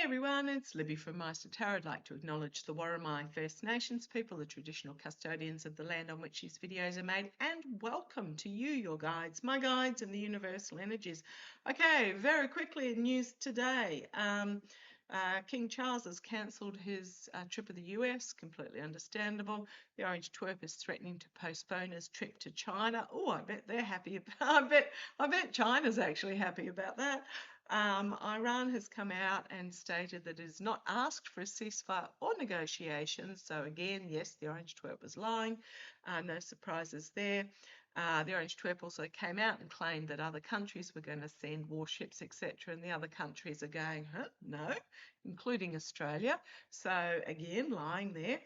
Hey everyone, it's Libby from Maighstirtarot. I'd like to acknowledge the Worimi First Nations people, the traditional custodians of the land on which these videos are made, and welcome to you, your guides, my guides, and the universal energies. Okay, very quickly in news today. King Charles has cancelled his trip to the US, completely understandable. The Orange Twerp is threatening to postpone his trip to China. Oh, I bet they're happy about, I bet China's actually happy about that. Iran has come out and stated that it has not asked for a ceasefire or negotiations. So again, yes, the Orange Twerp was lying. No surprises there. The Orange Twerp also came out and claimed that other countries were going to send warships, etc. And the other countries are going, huh? No, including Australia. So again, lying there.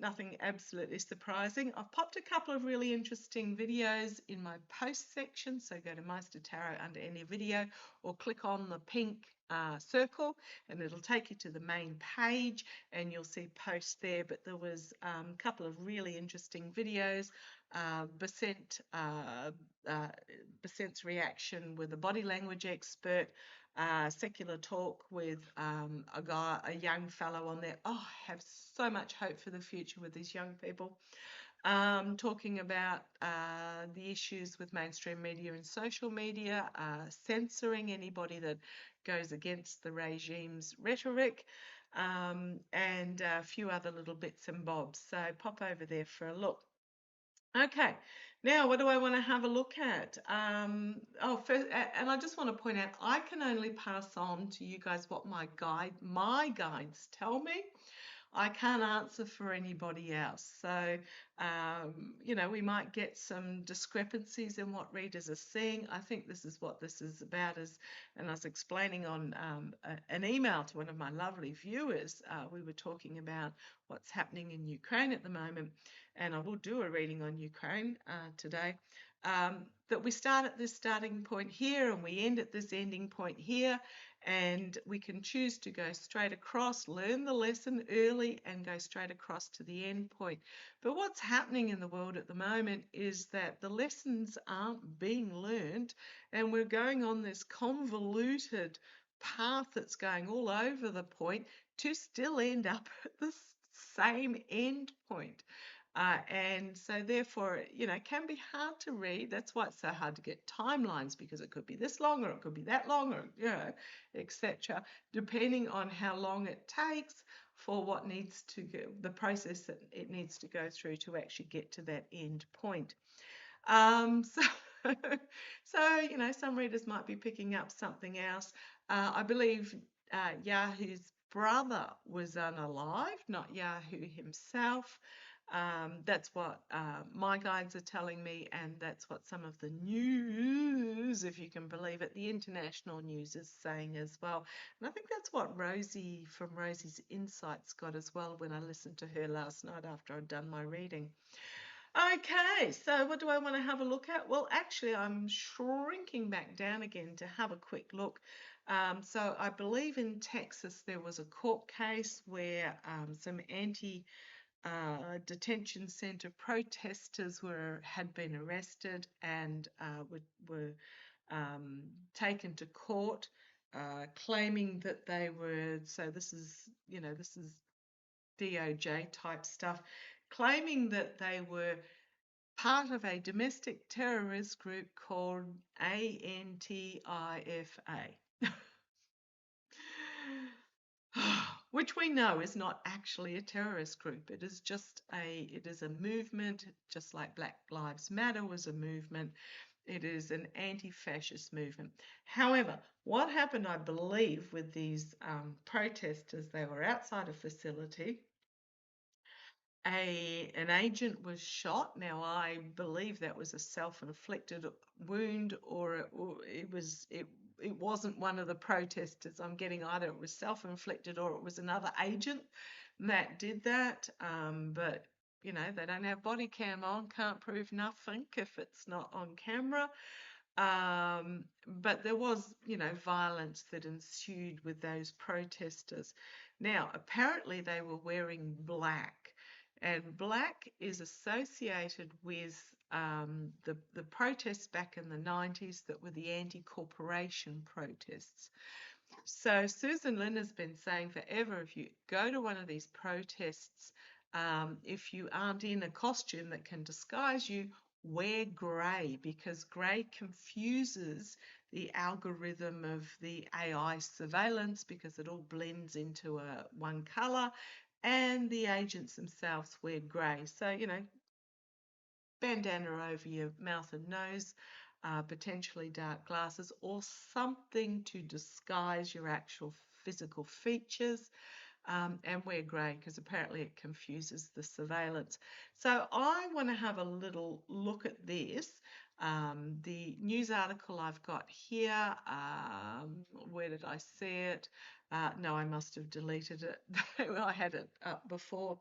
Nothing absolutely surprising. I've popped a couple of really interesting videos in my post section. So go to maighstirtarot under any video or click on the pink circle and it'll take you to the main page and you'll see posts there. But there was a couple of really interesting videos. Besant's reaction with a body language expert, secular talk with a young fellow on there. Oh, I have so much hope for the future with these young people. Talking about the issues with mainstream media and social media, censoring anybody that goes against the regime's rhetoric, and a few other little bits and bobs. So pop over there for a look. Okay, now what do I want to have a look at? First, and I just want to point out, I can only pass on to you guys what my guides tell me. I can't answer for anybody else. So, we might get some discrepancies in what readers are seeing. I think this is what this is about. And I was explaining on an email to one of my lovely viewers. We were talking about what's happening in Ukraine at the moment. And I will do a reading on Ukraine today. That we start at this starting point here and we end at this ending point here. And we can choose to go straight across, learn the lesson early and go straight across to the end point. But what's happening in the world at the moment is that the lessons aren't being learned and we're going on this convoluted path that's going all over the point to still end up at the same end point. And so therefore, it can be hard to read. That's why it's so hard to get timelines, because it could be this long or it could be that long, or, etc., depending on how long it takes for what needs to go, the process that it needs to go through to actually get to that end point. Some readers might be picking up something else. I believe Yahoo's brother was unalived, not Yahoo himself. That's what my guides are telling me, and that's what some of the news, if you can believe it, the international news is saying as well. And I think that's what Rosie from Rosie's Insights got as well when I listened to her last night after I'd done my reading. Okay, so what do I want to have a look at? Well, actually, I'm shrinking back down again to have a quick look. So I believe in Texas there was a court case where some detention center protesters had been arrested and were taken to court, claiming that they were. So this is DOJ type stuff, claiming that they were part of a domestic terrorist group called Antifa. Which we know is not actually a terrorist group. It is a movement, just like Black Lives Matter was a movement. It is an anti-fascist movement. However, what happened, I believe, with these protesters, they were outside a facility. An agent was shot. Now, I believe that was a self-inflicted wound, or it wasn't one of the protesters. I'm getting either it was self-inflicted or it was another agent that did that. But they don't have body cam on, can't prove nothing if it's not on camera. But there was, violence that ensued with those protesters. Now, apparently they were wearing black. And black is associated with the protests back in the 90s that were the anti-corporation protests. So Susan Lynn has been saying forever, if you go to one of these protests, if you aren't in a costume that can disguise you, wear grey, because grey confuses the algorithm of the AI surveillance, because it all blends into one colour, and the agents themselves wear grey. So, bandana over your mouth and nose, potentially dark glasses, or something to disguise your actual physical features, and wear grey, because apparently it confuses the surveillance. So I want to have a little look at this. The news article I've got here, where did I see it? No, I must have deleted it. I had it up before.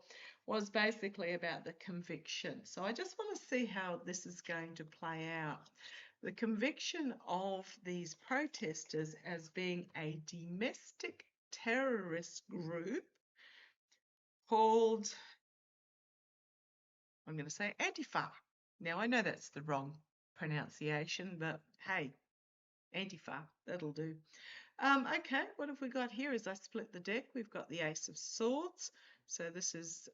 Was basically about the conviction. So I just want to see how this is going to play out. The conviction of these protesters as being a domestic terrorist group called, I'm going to say, Antifa. Now, I know that's the wrong pronunciation, but hey, Antifa, that'll do. Okay, what have we got here? As I split the deck, we've got the Ace of Swords. So this is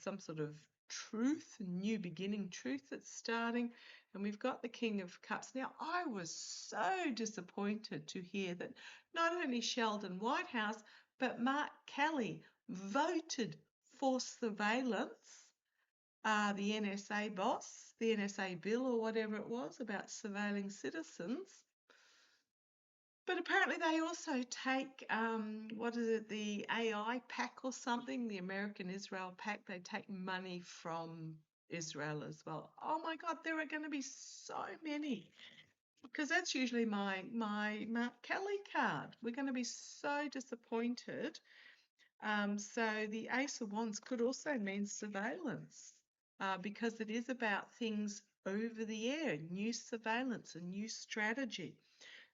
some sort of truth, new beginning truth that's starting. And we've got the King of Cups. Now, I was so disappointed to hear that not only Sheldon Whitehouse, but Mark Kelly voted for surveillance. The NSA boss, the NSA bill or whatever it was about surveilling citizens. But apparently they also take, what is it, the AI pack or something, the American Israel pack. They take money from Israel as well. Oh my God, there are going to be so many, because that's usually my Mark Kelly card. We're going to be so disappointed. So the Ace of Wands could also mean surveillance, because it is about things over the air, new surveillance, a new strategy.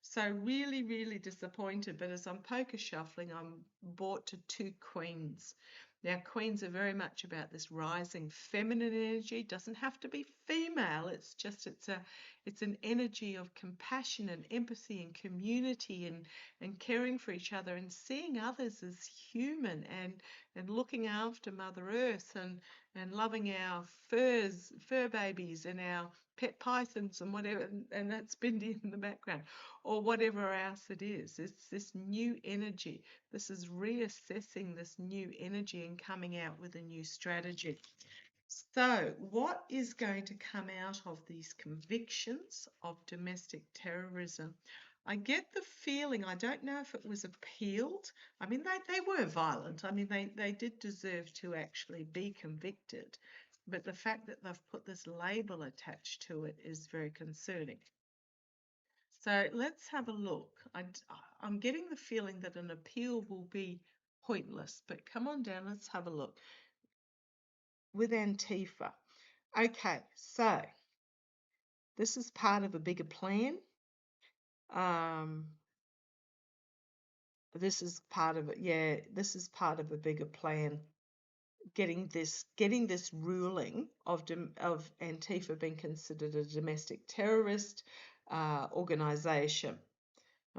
So really, really disappointed. But as I'm poker shuffling, I'm brought to two queens. Now, queens are very much about this rising feminine energy. It doesn't have to be female. It's just it's an energy of compassion and empathy and community and caring for each other and seeing others as human and looking after Mother Earth and loving our fur babies and our pet pythons and whatever, and that's Bindi in the background, or whatever else it is. It's this new energy. This is reassessing this new energy and coming out with a new strategy. So, what is going to come out of these convictions of domestic terrorism? I get the feeling, I don't know if it was appealed. I mean, they were violent. I mean, they did deserve to actually be convicted. But the fact that they've put this label attached to it is very concerning. So let's have a look. I'm getting the feeling that an appeal will be pointless, but come on down, let's have a look. With Antifa. Okay, so this is part of a bigger plan. This is part of it. Yeah, this is part of a bigger plan. Getting this ruling of Antifa being considered a domestic terrorist organization.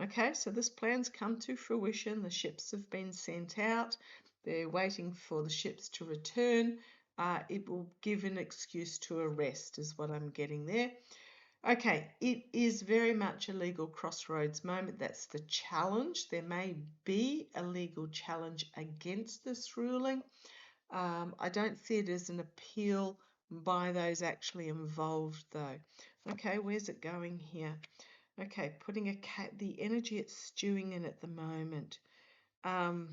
Okay, so this plan's come to fruition. The ships have been sent out. They're waiting for the ships to return. It will give an excuse to arrest, is what I'm getting there. Okay, it is very much a legal crossroads moment. That's the challenge. There may be a legal challenge against this ruling. I don't see it as an appeal by those actually involved, though. Okay, where's it going here? Okay, putting the energy it's stewing in at the moment. The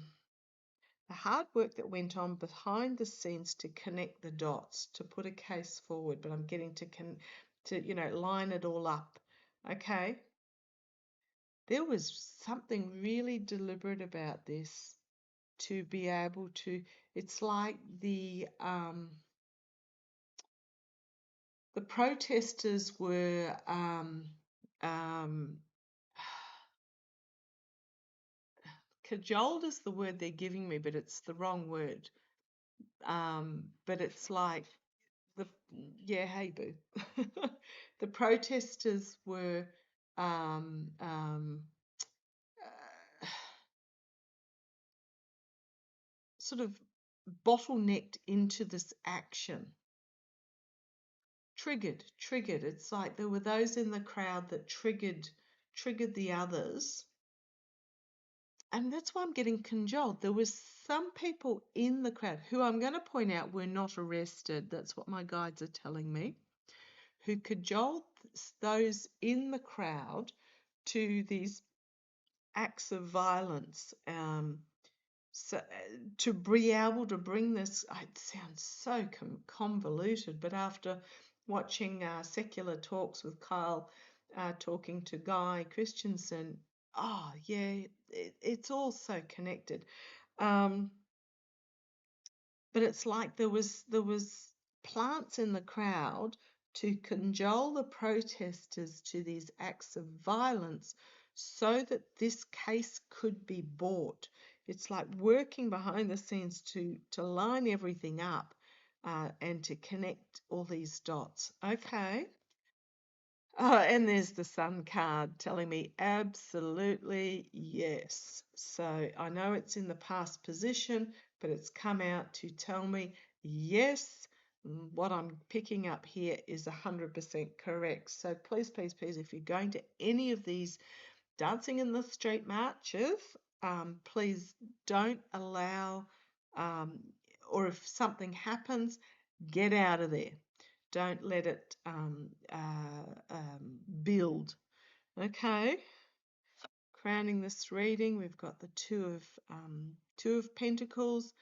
hard work that went on behind the scenes to connect the dots, to put a case forward, but I'm getting to line it all up. Okay, there was something really deliberate about this to be able to. It's like the protesters were cajoled is the word they're giving me, but it's the wrong word. But it's like hey boo. The protesters were sort of bottlenecked into this action. Triggered. It's like there were those in the crowd that triggered the others. And that's why I'm getting cajoled. There was some people in the crowd who I'm going to point out were not arrested. That's what my guides are telling me. Who cajoled those in the crowd to these acts of violence. So to be able to bring this, it sounds so convoluted, but after watching Secular Talks with Kyle talking to Guy Christensen, oh yeah, it's all so connected. But it's like there was plants in the crowd to cajole the protesters to these acts of violence so that this case could be bought. It's like working behind the scenes to line everything up and to connect all these dots. Okay. And there's the Sun card telling me absolutely yes. So I know it's in the past position, but it's come out to tell me yes, what I'm picking up here is 100% correct. So please, please, please, if you're going to any of these Dancing in the Street marches, please don't allow, or if something happens, get out of there. Don't let it build. Okay. Crowning this reading, we've got the Two of Pentacles.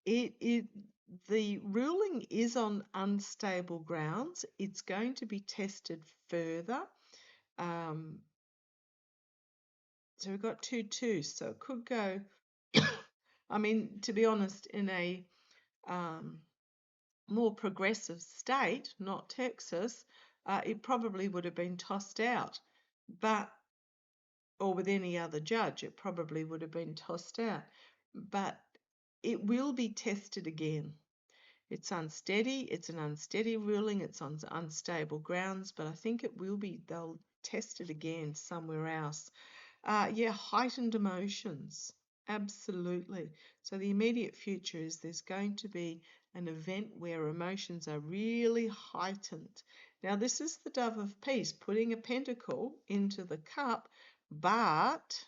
The ruling is on unstable grounds. It's going to be tested further. So we've got 2-2, so it could go. I mean, to be honest, in a more progressive state, not Texas, it probably would have been tossed out. Or with any other judge, it probably would have been tossed out. But it will be tested again. It's unsteady. It's an unsteady ruling. It's on unstable grounds, but I think they'll test it again somewhere else. Heightened emotions. Absolutely. So the immediate future is there's going to be an event where emotions are really heightened. Now, this is the Dove of Peace putting a pentacle into the cup, but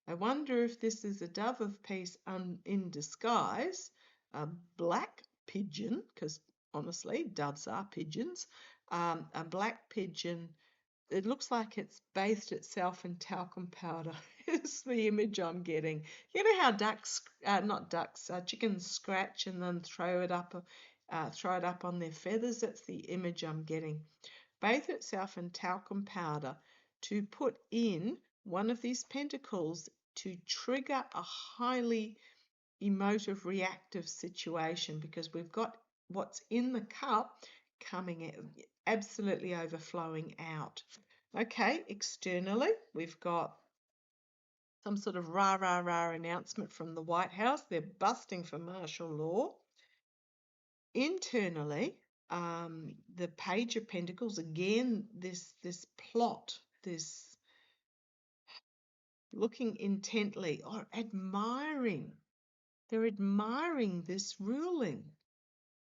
I wonder if this is a Dove of Peace in disguise, a black pigeon, because honestly, doves are pigeons, a black pigeon. It looks like it's bathed itself in talcum powder. It's the image I'm getting. You know how chickens scratch and then throw it up on their feathers? That's the image I'm getting. Bathe itself in talcum powder to put in one of these pentacles to trigger a highly emotive, reactive situation, because we've got what's in the cup coming in, absolutely overflowing out. Okay, externally, we've got some sort of rah announcement from the White House. They're busting for martial law. Internally, the Page of Pentacles, again, this plot, this looking intently or admiring. They're admiring this ruling.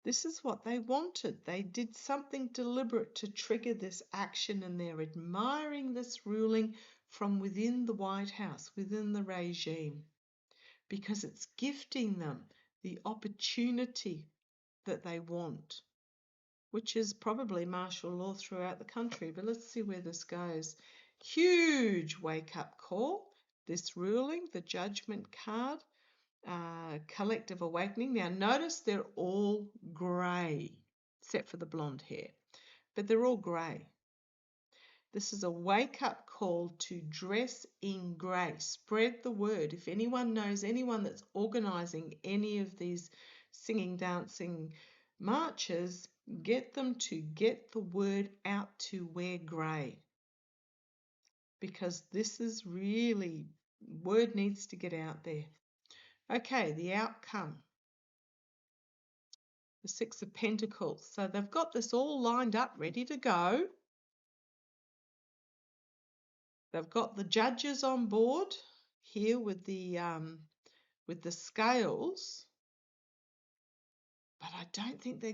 This is what they wanted. They did something deliberate to trigger this action, and they're admiring this ruling from within the White House, within the regime, because it's gifting them the opportunity that they want, which is probably martial law throughout the country. But let's see where this goes. Huge wake-up call. This ruling, the Judgment card, collective awakening. Now notice they're all grey, except for the blonde hair, but they're all grey. This is a wake-up call to dress in grey. Spread the word. If anyone knows anyone that's organising any of these singing, dancing marches, get them to get the word out to wear grey, because this is really, word needs to get out there. Okay, the outcome. The Six of Pentacles. So they've got this all lined up, ready to go. They've got the judges on board here with the scales. but I don't think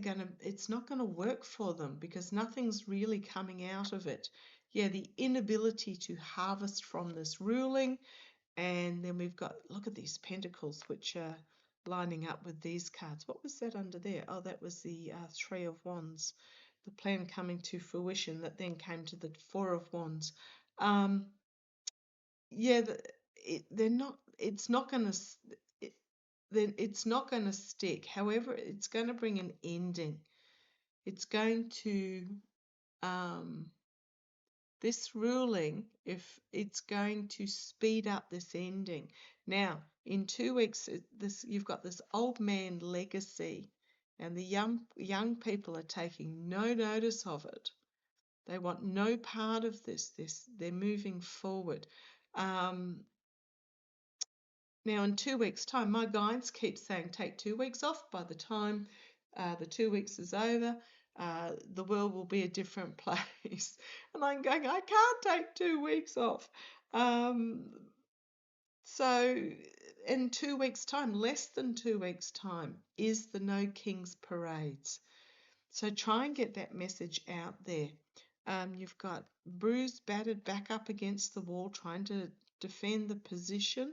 it's not going to work for them because nothing's really coming out of it. Yeah, the inability to harvest from this ruling. And then we've got, look at these pentacles, which are lining up with these cards. What was that under there? Oh, that was the Three of Wands. The plan coming to fruition that then came to the Four of Wands. Yeah, they're not. It's not going to. Then it's not going to stick. However, it's going to bring an ending. It's going to this ruling, if it's going to speed up this ending. Now, in 2 weeks, you've got this old man legacy, and the young people are taking no notice of it. They want no part of this. They're moving forward. Now, in 2 weeks' time, my guides keep saying take 2 weeks off. By the time the 2 weeks is over, the world will be a different place. And I'm going, I can't take 2 weeks off. So, in 2 weeks' time, less than 2 weeks' time, is the No Kings Parades. So, try and get that message out there. You've got bruised, battered, back up against the wall, trying to defend the position.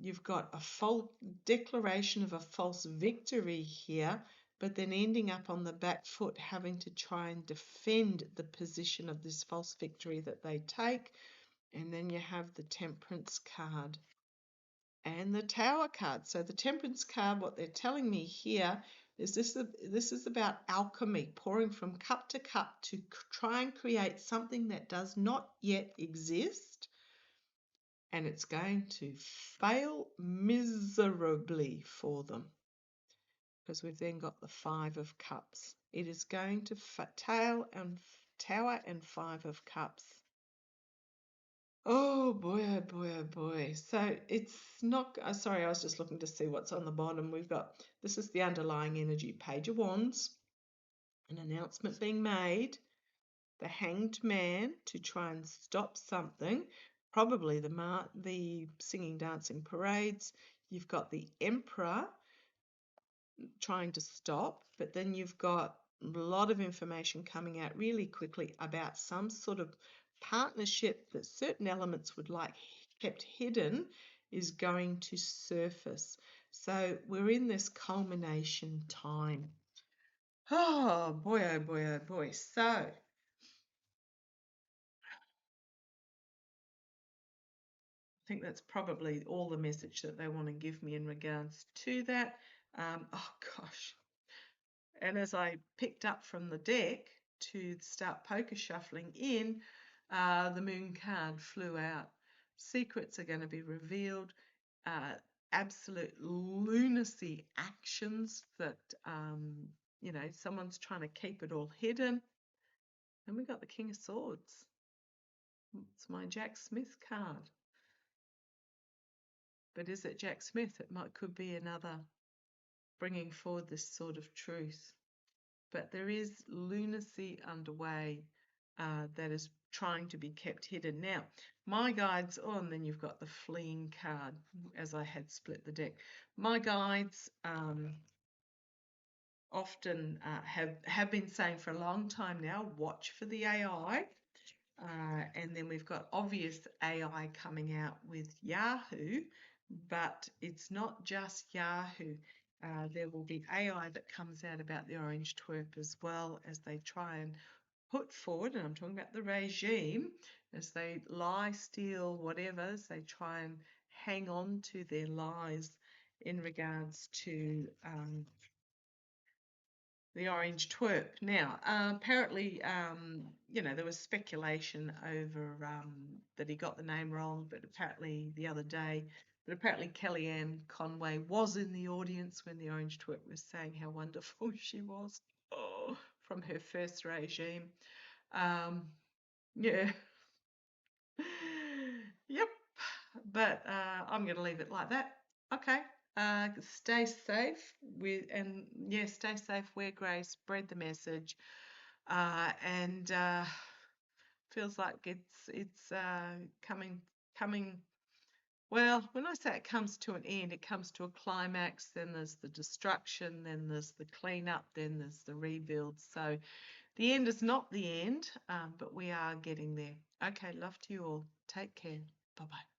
You've got a false declaration of a false victory here, but then ending up on the back foot, having to try and defend the position of this false victory that they take. And then you have the Temperance card and the Tower card. So the Temperance card, what they're telling me here is this is about alchemy, pouring from cup to cup to try and create something that does not yet exist. And it's going to fail miserably for them because we've then got the Five of Cups. It is going to Tower and Five of Cups. Oh boy, oh boy, oh boy. So it's not, sorry, I was just looking to see what's on the bottom. We've got, this is the underlying energy, Page of Wands, an announcement being made, the Hanged Man to try and stop something, probably the singing, dancing parades. You've got the Emperor trying to stop, but then you've got a lot of information coming out really quickly about some sort of partnership that certain elements would like kept hidden is going to surface. So we're in this culmination time. Oh boy, oh boy, oh boy. So I think that's probably all the message that they want to give me in regards to that. Oh gosh. And as I picked up from the deck to start poker shuffling in, the Moon card flew out. Secrets are going to be revealed. Absolute lunacy actions that, someone's trying to keep it all hidden. And we got the King of Swords. It's my Jack Smith card. But is it Jack Smith? Could be another bringing forward this sort of truth. But there is lunacy underway that is trying to be kept hidden. Now, my guides, and then you've got the Fleeing card as I had split the deck. My guides often have been saying for a long time now, watch for the AI. And then we've got obvious AI coming out with Yahoo, but it's not just Yahoo. There will be AI that comes out about the orange twerp as well as they try and put forward, and I'm talking about the regime, as they lie, steal, whatever, as they try and hang on to their lies in regards to the orange twerp. Now, apparently, there was speculation over that he got the name wrong, but apparently Kellyanne Conway was in the audience when the orange twerp was saying how wonderful she was from her first regime. Yeah. Yep. But I'm going to leave it like that. Okay. Stay safe stay safe, wear grace, spread the message, and feels like it's coming Well, when I say it comes to an end, it comes to a climax, then there's the destruction, then there's the cleanup, then there's the rebuild. So the end is not the end, but we are getting there. Okay, love to you all. Take care. Bye-bye.